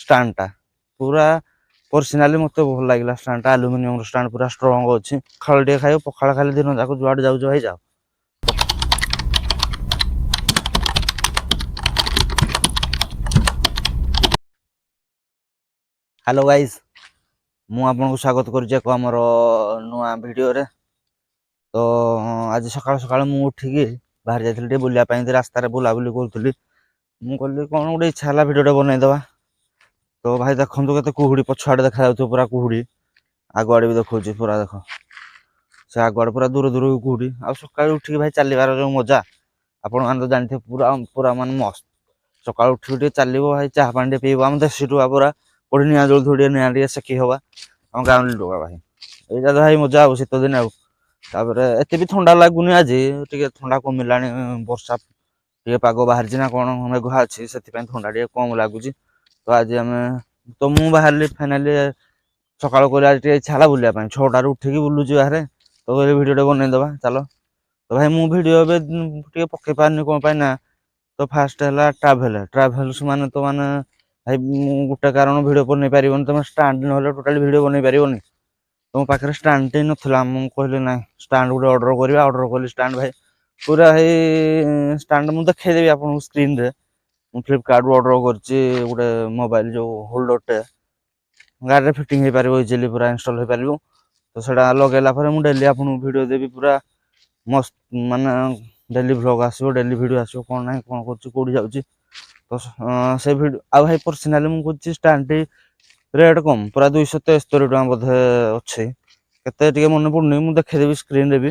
ଷ୍ଟାଣ୍ଡଟା ପୁରା पर्सनाली मत भल लगे स्टाण्ड आलुमिनियम स्टाण्ड पूरा स्ट्रंग अच्छी पखाल टे खाइब पखाल खाली दिन जाक जुआड़े जाऊ भाई जाओ। हेलो गाइस मु आपन को स्वागत कर आमर नुआ वीडियो रे। तो आज सकाल सकाल मु उठिकी बाहर जाइए बुलापाई रास्तार बुलाबुली करूली मुझे कौन गोटे इच्छा है भिडियो बनईदे। तो भाई देखो के कुहुड़ी पछुआड़े देखा पूरा कुहुड़ी आगुआड़े भी देखा पूरा देख से आगुआड़े पूरा दूर दूर कुहुड़ी आ सकाल उठिकी भाई चलवार जो मजा आपण मैंने तो जानते पूरा पूरा मान मस्त सकाल उठिक चलो भाई चाह पानी पीब आम देशी टुआ पूरा कोई निआ जल थोड़ी निआ टे सेकी हवा आम गाँव टुआ भाई यहाँ तो भाई मजा आ शीत दिन आउे एत भी थंडा लगुनि आज टे थंडा कमिला वर्षा टे पाग बाहरी ना कौन मेघुआ अच्छी से थंडा टे कम लगुच। तो आज आम तो मु बाहर फाइनाली सकाल को आज इच्छा है बुलापाई 6टार उठिकी बुलूची बाहर तो कहले भिडियो बनईदे चलो। तो भाई मु भिडियो टे पकई पारनी कौन पाइना तो फास्ट है ट्राभेल्स माने तो माने भाई गोटे कारण भिडियो बनई पार तुम स्टाण्ड ना टोटाली भिडियो बनई पारनी तो मो पाखे स्टाण्ड टे ना मुझे कहली ना स्टाण्ड गोटे ऑर्डर करा ऑर्डर कली स्टाण्ड भाई पूरा भाई स्टाण्ड मुझे देखईदेवी आपको स्क्रीन रे फ्लिपकार्ट ऑर्डर कर गोटे मोबाइल जो होल्डर टे गाड़ी फिटिंग हो पार इजिली पूरा इनस्टॉल हो पार। तो सेटा लगेला मुझे डेली आपको वीडियो देवी पूरा मस्त माने डेली व्लॉग आसो डेली वीडियो आसो कौन ना कौन कौटी जाऊँगी। तो से वीडियो आ भाई पर्सनाली मुझे स्टाण्ड रेट कम पूरा 273 टका बोधे अच्छे के मन पड़नी मुझे देखदेवी स्क्रीन रे भी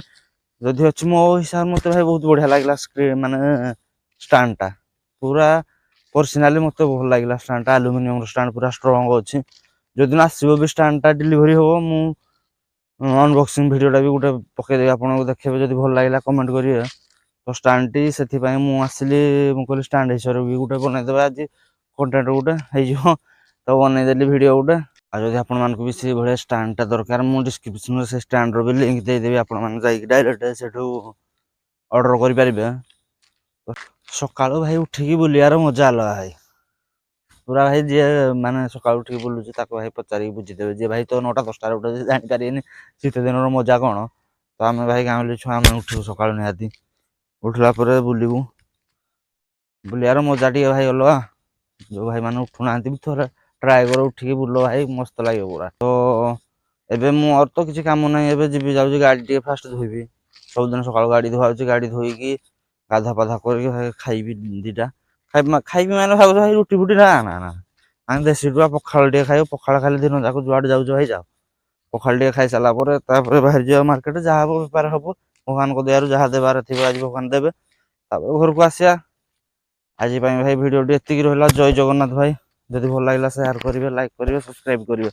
जदि अच्छी मो हिसाब मत भाई बहुत बढ़िया लगला स्क्रीन माने स्टाण्डटा पूरा पर्सनाली मत भल लगे स्टाण्डटा आलुमिनियम स्टाण्ड पूरा स्ट्रंग अच्छी जो दिन आसो भी स्टाण्डटा डिलीवरी हम मु अनबॉक्सिंग वीडियोटा भी गोटे पकईदेवी आपको देखिए जब भल लगे कमेंट करेंगे। तो स्टाण्ड टी से आसली मुझे स्टाण्ड हिसाब भी गोटे बनईदे आज कंटेंट गोटे हो तो बनईदेली वीडियो गोटे आ जब आपण भी से भाई स्टाण्डटा दरकार मुझे डिस्क्रिप्शन से स्टाण्ड भी लिंक देदेवी आपण डायरेक्ट से ऑर्डर करेंगे। सका भाई उठिकी बुलार मजा अलग भाई पूरा भाई जी माने सका उठिकी बुलूची भाई पचारि बुझीदेवे जी भाई तो 9टा 10टार उठे जापारे शीत दिन मजा कौन। तो आम भाई गाँव छुआ आम उठू सका निहाती उठला बुलू बुलार मजा टे भाई अलग जो भाई मैंने उठुना भी थोड़ा ट्राए कर उठिकी बुल भाई मस्त लगे पूरा। तो एबे मोर तो किसी काम ना जी जाऊँगी गाड़ी टे फास्ट धोबी सबुदिन सका गाड़ी धुआ गाड़ी धोईकी गाधा पाधा कर खाइबी दीटा खाइबी मैंने भाव भाई रुटी फुटी ना ना ना आम देशी टुआ पखाल टे खाइब पखाल खाली दिन जाक जुआड़े जाऊ भाई जाओ पखाल टे खाई सारापर बाहर जा मार्केट जहाँ हम बेपार हम भगवान को दयार जहाँ देवार थी आज भगवान देवे घर को आसिया आज भाई भिडियो एतिक रहा। जय जगन्नाथ भाई जदि भल लगे शेयर करेंगे लाइक करेंगे सब्सक्राइब करेंगे।